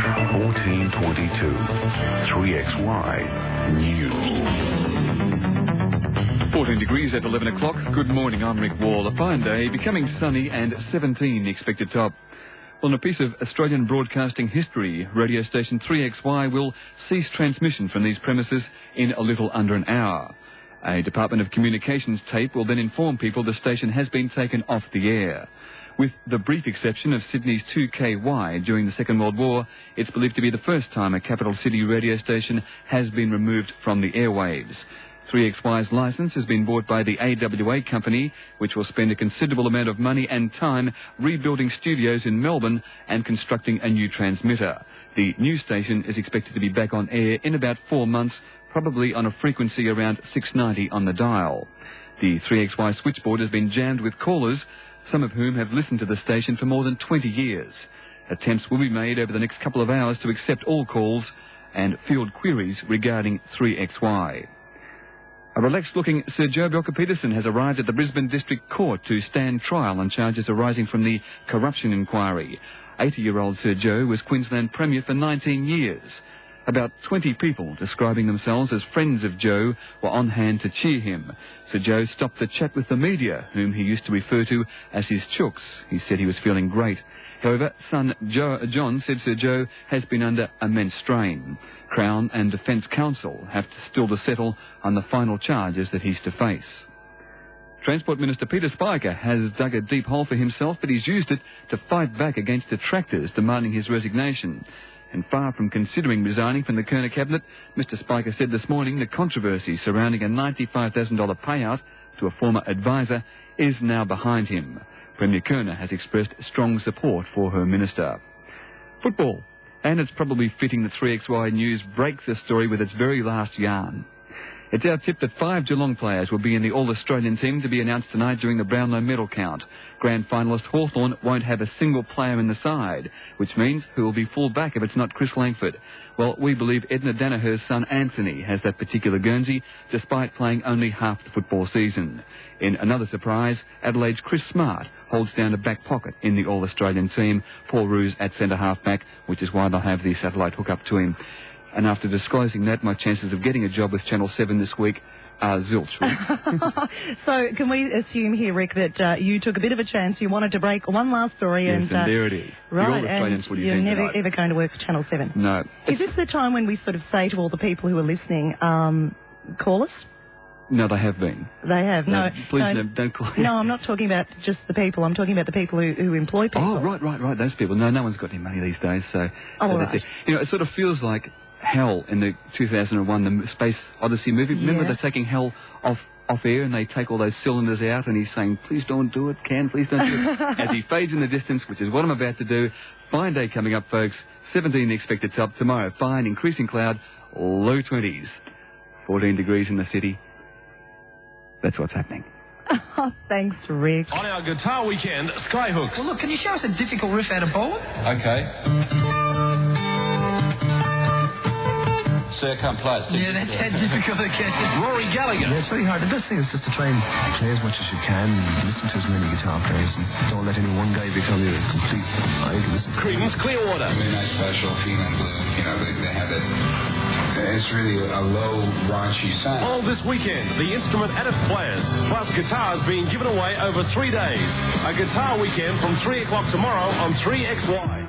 1422. 3XY News. 14 degrees at 11 o'clock. Good morning, I'm Rick Wall. A fine day, becoming sunny and 17 the expected top. On a piece of Australian broadcasting history, radio station 3XY will cease transmission from these premises in a little under an hour. A Department of Communications tape will then inform people the station has been taken off the air. With the brief exception of Sydney's 2KY during the Second World War, it's believed to be the first time a capital city radio station has been removed from the airwaves. 3XY's licence has been bought by the AWA company, which will spend a considerable amount of money and time rebuilding studios in Melbourne and constructing a new transmitter. The new station is expected to be back on air in about 4 months, probably on a frequency around 690 on the dial. The 3XY switchboard has been jammed with callers, some of whom have listened to the station for more than 20 years. Attempts will be made over the next couple of hours to accept all calls and field queries regarding 3XY. A relaxed-looking Sir Joe Belcher-Peterson has arrived at the Brisbane District Court to stand trial on charges arising from the corruption inquiry. 80-year-old Sir Joe was Queensland Premier for 19 years. About 20 people describing themselves as friends of Joe were on hand to cheer him. Sir Joe stopped the chat with the media, whom he used to refer to as his chooks. He said he was feeling great. However, son John said Sir Joe has been under immense strain. Crown and Defence Counsel have still to settle on the final charges that he's to face. Transport Minister Peter Spiker has dug a deep hole for himself, but he's used it to fight back against detractors demanding his resignation. And far from considering resigning from the Kerner cabinet, Mr Spiker said this morning the controversy surrounding a $95,000 payout to a former advisor is now behind him. Premier Kerner has expressed strong support for her minister. Football. And it's probably fitting that 3XY News breaks the story with its very last yarn. It's our tip that 5 Geelong players will be in the All-Australian team to be announced tonight during the Brownlow medal count. Grand finalist Hawthorn won't have a single player in the side, which means who will be full back if it's not Chris Langford? Well, we believe Edna Danaher's son Anthony has that particular Guernsey, despite playing only half the football season. In another surprise, Adelaide's Chris Smart holds down a back pocket in the All-Australian team, Paul Roos at centre half-back, which is why they'll have the satellite hook-up to him. And after disclosing that, my chances of getting a job with Channel 7 this week are zilch. So can we assume here, Rick, that you took a bit of a chance, you wanted to break one last story? Yes, and there it is. Right, and you're never ever going to work for Channel 7? No. Is this the time when we sort of say to all the people who are listening, call us? No, they have been. They have, no. Please, no, don't call. No, I'm not talking about just the people. I'm talking about the people who employ people. Oh, right, those people. No one's got any money these days, so that's it. You know, it sort of feels like Hell in the 2001 the Space Odyssey movie. Remember they're taking Hell off air and they take all those cylinders out and he's saying, please don't do it, please don't do it. As he fades in the distance, which is what I'm about to do. Fine day coming up, folks. 17 the expected top. Tomorrow, fine, increasing cloud, low 20s. 14 degrees in the city. That's what's happening. Thanks, Rick. On our guitar weekend, Skyhooks. Well, look, can you show us a difficult riff out of Bowen? Okay. Sir, can't play it. Yeah, that's how difficult it gets. Rory Gallagher. Yeah, it's very hard. The best thing is just to try and play as much as you can, listen to as many guitar players, and don't let any one guy become your complete idol. Creedence Clearwater. Really nice special feeling blue. You know, they have it. It's really a low, raunchy sound. All this weekend, the instrument and its players, plus guitars being given away over 3 days. A guitar weekend from 3 o'clock tomorrow on 3XY.